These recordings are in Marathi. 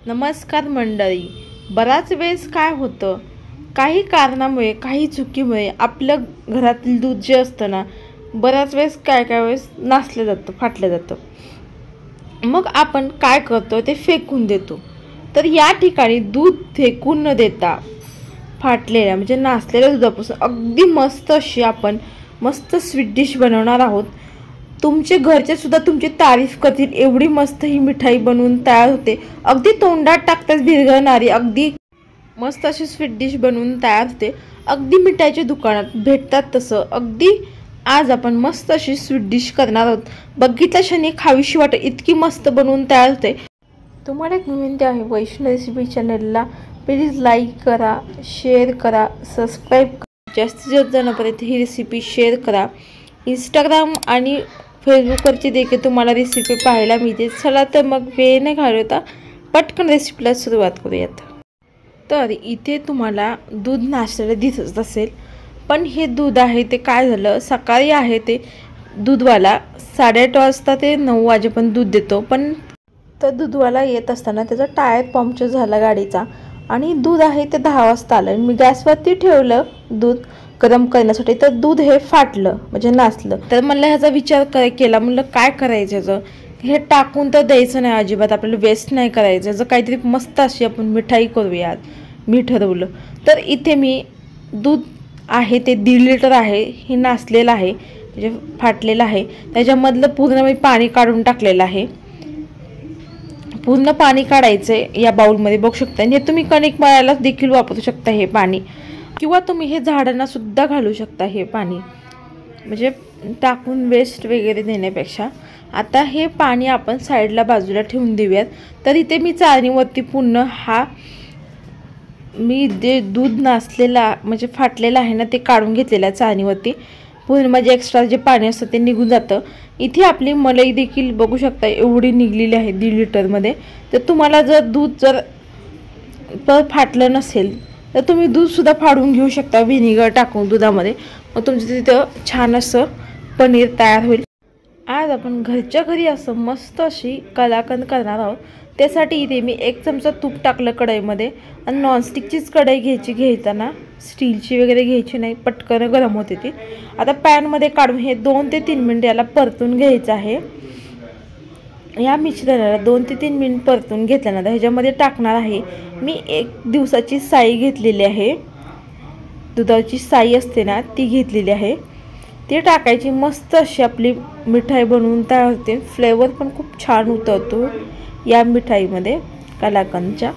नमस्कार मंडळी. बराच वेळेस काय होतं, काही कारणामुळे काही चुकीमुळे आपलं घरातील दूध जे असतं ना, बराच वेळेस काय वेळेस नासलं जातं, फाटलं जातं. मग आपण काय करतो ते फेकून देतो. तर या ठिकाणी दूध फेकून न देता फाटलेल्या म्हणजे नासलेल्या दुधापासून अगदी मस्त अशी आपण मस्त स्वीट डिश बनवणार आहोत. तुमचे घरचे सुद्धा तुमची तारीफ करतील, एवढी मस्त ही मिठाई बनवून तयार होते. अगदी तोंडात टाकताच विरघळणारी अगदी मस्त अशी स्वीट डिश बनवून तयार होते. अगदी मिठाईच्या दुकानात भेटतात तसं अगदी आज आपण मस्त अशी स्वीट डिश करणार आहोत. बघितल्या क्षणी खावीशी वाटत इतकी मस्त बनवून तयार होते. तुम्हाला एक विनंती आहे, वैष्णव रेसिपी चॅनलला प्लीज लाईक करा, शेअर करा, सबस्क्राईब करा. जास्तीत जास्त जणांपर्यंत ही रेसिपी शेअर करा. इंस्टाग्राम आणि फेसबुकवरची देखील तुम्हाला रेसिपी पाहायला मिळते. चला तर मग वेळ न घालवता पटकन रेसिपीला सुरुवात करूयात. तर इथे तुम्हाला दूध नासलेलं दिसत असेल, पण हे दूध आहे ते काय झालं, सकाळी आहे ते दूधवाला 8:30 वाजता ते 9 वाजेपर्यंत दूध देतो. पण तर दूधवाला येत असताना त्याचा टायर पंक्चर झाला गाडीचा आणि दूध आहे ते 10 वाजता आलं. मी गॅसवरती ठेवलं दूध गरम करण्यासाठी, तर दूध हे फाटलं म्हणजे नासलं. तर म्हणलं ह्याचा विचार केला, म्हणलं काय करायचं, ह्याचं हे टाकून तर द्यायचं नाही अजिबात, आपल्याला वेस्ट नाही करायचं, ह्याचं काहीतरी मस्त अशी आपण मिठाई करूयात मी ठरवलं. तर इथे मी दूध आहे ते 1.5 लिटर आहे, हे नासलेलं आहे म्हणजे फाटलेलं आहे. त्याच्यामधलं पूर्ण मी पाणी काढून टाकलेलं आहे. पूर्ण पाणी काढायचं या बाउलमध्ये बघू शकता. आणि हे तुम्ही कणिक मळायला देखील वापरू शकता हे पाणी, किंवा तुम्ही हे झाडांना सुद्धा घालू शकता हे पाणी, म्हणजे टाकून वेस्ट वगैरे देण्यापेक्षा. आता हे पाणी आपण साईडला बाजूला ठेवून देऊयात. तर इथे मी चाळणीवरती पूर्ण हा मी जे दूध नासलेला म्हणजे फाटलेला आहे ना ते काढून घेतलेलं आहे चाळणीवरती. पूर्ण म्हणजे एक्स्ट्रा जे पाणी असतं ते निघून जातं. इथे आपली मलाई देखील बघू शकता एवढी निघलेली आहे 1.5 लिटरमध्ये. तर तुम्हाला जर दूध जर फाटलं नसेल तर तुम्ही दूधसुद्धा फाडून घेऊ शकता व्हिनेगर टाकून दुधामध्ये. मग तुमचं तिथं छान असं पनीर तयार होईल. आज आपण घरच्या घरी असं मस्त अशी कलाकंद करणार आहोत. त्यासाठी इथे मी 1 चमचा तूप टाकलं कढईमध्ये. आणि नॉनस्टिकचीच कढई घ्यायची, घेताना स्टीलची वगैरे घ्यायची नाही, पटकन गरम होते ती. आता पॅनमध्ये काढून हे 2 ते 3 मिनिट याला परतून घ्यायचं आहे. या मिश्रणाला 2 ते 3 मिनिट परतून घेतल्यानंतर ह्याच्यामध्ये टाकणार आहे मी 1 दिवसाची साई घेतलेली आहे. दुधाची साई असते ना ती घेतलेली आहे. ती टाकायची, मस्त अशी आपली मिठाई बनवून तयार होते. फ्लेवर पण खूप छान उतरतो या मिठाईमध्ये कलाकंदच्या.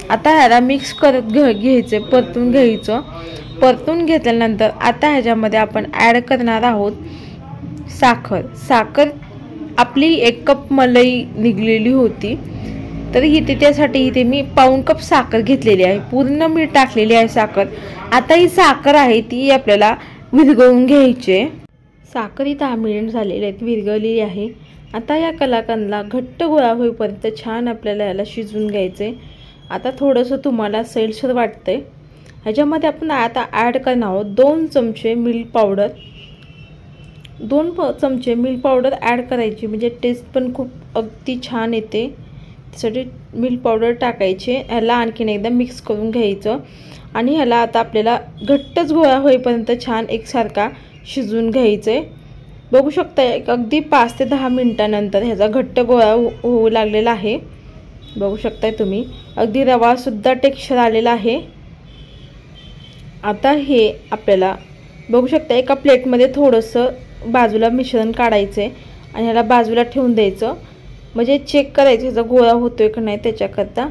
आता ह्याला मिक्स करत घ्यायचं, परतून घ्यायचं. परतून घेतल्यानंतर आता ह्याच्यामध्ये आपण ॲड करणार आहोत साखर. आपली 1 कप मलाई निघलेली होती, तर त्यासाठी इथे मी पाऊण कप साखर घेतलेली आहे. पूर्ण मी टाकलेली आहे साखर. आता ही साखर आहे ती आपल्याला विरघळून घ्यायची. साखर ही 10 मिनिट झालेली आहेत, विरघळलेली आहे. आता या कलाकंदला घट्ट गोळा होईपर्यंत छान आपल्याला याला शिजवून घ्यायचे. आता थोडंसं तुम्हाला सैलसर वाटतंय, ह्याच्यामध्ये आपण आता ॲड करणार आहोत 2 चमचे मिल्क पावडर. 2 चमचे मिल्क पावडर ॲड करायची, म्हणजे टेस्ट पण खूप अगदी छान येते. त्यासाठी मिल्क पावडर टाकायचे. ह्याला आणखीन एकदा मिक्स करून घ्यायचं आणि ह्याला आता आपल्याला घट्टच गोळा होईपर्यंत छान एकसारखा शिजवून घ्यायचं आहे. बघू शकता एक अगदी 5 ते 10 मिनिटानंतर ह्याचा घट्ट गोळा होऊ लागलेला आहे. बघू शकताय तुम्ही अगदी रवासुद्धा टेक्स्चर आलेला आहे. आता हे आपल्याला बघू शकता एका प्लेटमध्ये थोडंसं बाजूला मिश्रण काढायचं आहे आणि ह्याला बाजूला ठेवून द्यायचं. म्हणजे चेक करायचं ह्याचा गोळा होतो आहे का नाही त्याच्याकरता.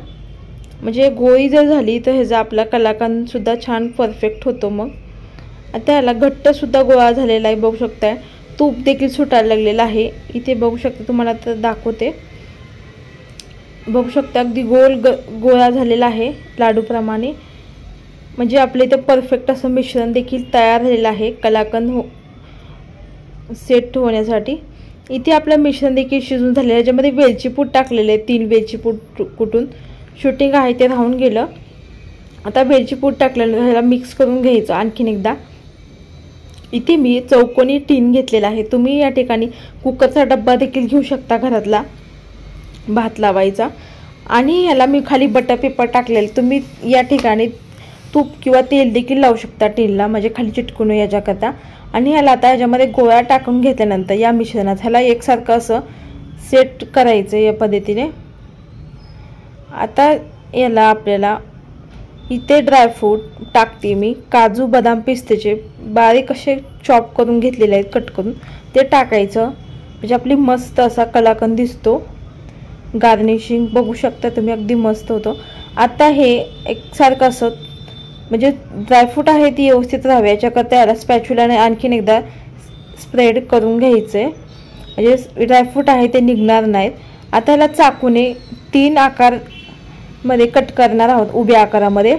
म्हणजे गोळी जर झाली तर ह्याचा आपला कलाकंदसुद्धा छान परफेक्ट होतो. मग आता ह्याला घट्टसुद्धा गोळा झालेला आहे. बघू शकताय तूप देखील सुटायला लागलेलं आहे. इथे बघू शकता, तुम्हाला तर दाखवते. बघू शकता अगदी गोळा झालेला आहे लाडूप्रमाणे. म्हणजे आपल्या इथं परफेक्ट असं मिश्रण देखील तयार झालेलं आहे कलाकंद सेट होण्यासाठी. इथे आपलं मिश्रण देखील शिजून झालेलं आहे. ज्यामध्ये वेलची पूड टाकलेले आहे, 3 वेलची पूड कुटून. शूटिंग आहे ते राहून गेलं. आता वेलची पूड टाकल्यानंतर ह्याला मिक्स करून घ्यायचं आणखीन एकदा. इथे मी चौकोनी टीन घेतलेला आहे. तुम्ही या ठिकाणी कुकरचा डब्बा देखील घेऊ शकता घरातला भात लावायचा. आणि ह्याला मी खाली बटर पेपर टाकलेलं, तुम्ही या ठिकाणी तूप किंवा तेल देखील लावू शकता टीनला, म्हणजे खाली चिटकून याच्याकरता. आणि ह्याला आता ह्याच्यामध्ये गोळा टाकून घेतल्यानंतर या मिश्रणात ह्याला एकसारखं असं सेट करायचं या पद्धतीने. आता याला आपल्याला इथे ड्रायफ्रूट टाकते मी, काजू बदाम पिस्तेचे बारीक असे चॉप करून घेतलेले आहेत, कट करून ते टाकायचं, म्हणजे आपली मस्त असा कलाकंद दिसतो. गार्निशिंग बघू शकता तुम्ही, अगदी मस्त होतं. आता हे एकसारखं असं म्हणजे ड्रायफ्रूट आहे ती व्यवस्थित राहावी याच्याकरता याला स्पॅच्युलाने आणखीन एकदा स्प्रेड करून घ्यायचं आहे, म्हणजे ड्रायफ्रूट आहे ते निघणार नाहीत. आता याला चाकूने 3 आकारमध्ये कट करणार आहोत, उभ्या आकारामध्ये.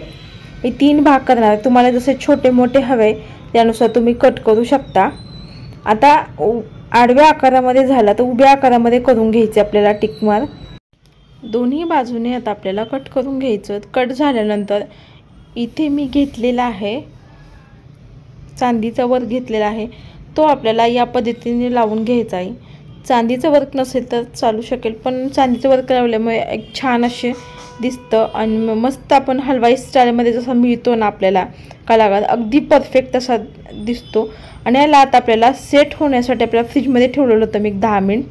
हे 3 भाग करणार आहे, तुम्हाला जसे छोटे मोठे हवे त्यानुसार तुम्ही कट करू शकता. आता आडव्या आकारामध्ये झाला तर उभ्या आकारामध्ये करून घ्यायचे आपल्याला टिकमार. दोन्ही बाजूने आता आपल्याला कट करून घ्यायचं. कट झाल्यानंतर इथे मी घेतलेला आहे चांदीचा वर्क घेतलेला आहे, तो आपल्याला या पद्धतीने लावून घ्यायचा आहे. चांदीचं वर्क नसेल तर चालू शकेल, पण चांदीचं वर्क लावल्यामुळे एक छान असे दिसतं आणि मस्त आपण हलवाई स्टाईलमध्ये जसा मिळतो ना आपल्याला कलाकार, अगदी परफेक्ट तसा दिसतो. आणि याला आता आपल्याला सेट होण्यासाठी आपल्याला फ्रीजमध्ये ठेवलेलं होतं मी 10 मिनिट,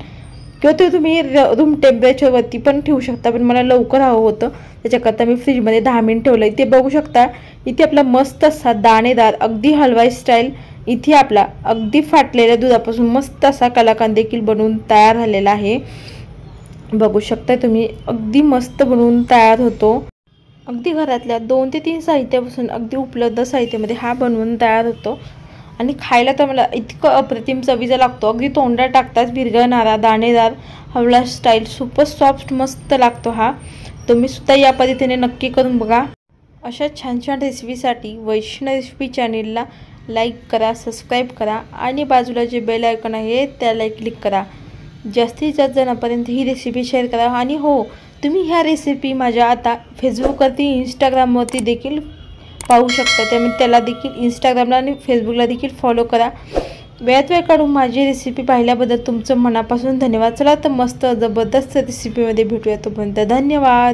किंवा ते तुम्ही रूम टेम्परेचरवरती पण ठेवू शकता, पण मला लवकर हवं होतं त्याच्याकरता मी फ्रीजमध्ये 10 मिनिट ठेवलं. इथे बघू शकता, इथे आपला मस्त असा दाणेदार अगदी हलवाई स्टाईल, इथे आपला अगदी फाटलेल्या दुधापासून मस्त असा कलाकंद देखील बनवून तयार झालेला आहे. बघू शकता तुम्ही, अगदी मस्त बनवून तयार होतो. अगदी घरातल्या 2 ते 3 साहित्यापासून अगदी उपलब्ध साहित्यामध्ये हा बनवून तयार होतो. आणि खायला तर मला इतकं अप्रतिम चवीचा लागतो, अगदी तोंडात टाकताच विरघळणारा दाणेदार हलवा स्टाईल, सुपर सॉफ्ट मस्त लागतो हा. तुम्ही सुद्धा या पद्धतीने नक्की करून बघा. अशा छान छान रेसिपीसाठी वैष्णव रेसिपी चॅनेलला लाईक करा, सबस्क्राईब करा आणि बाजूला जे बेल आयकॉन आहे त्याला क्लिक करा. जास्तीत जास्त जणांपर्यंत ही रेसिपी शेअर करा. आणि हो, तुम्ही ह्या रेसिपी माझ्या आता फेसबुकवरती इंस्टाग्रामवरती देखील पाहू शकता, त्यामुळे त्याला देखील इंस्टाग्रामला आणि फेसबुकला देखील फॉलो करा. वेळात वेळ काढून माझी रेसिपी पाहिल्याबद्दल तुमचं मनापासून धन्यवाद. चला तर मस्त जबरदस्त रेसिपीमध्ये भेटूया, तोपर्यंत धन्यवाद.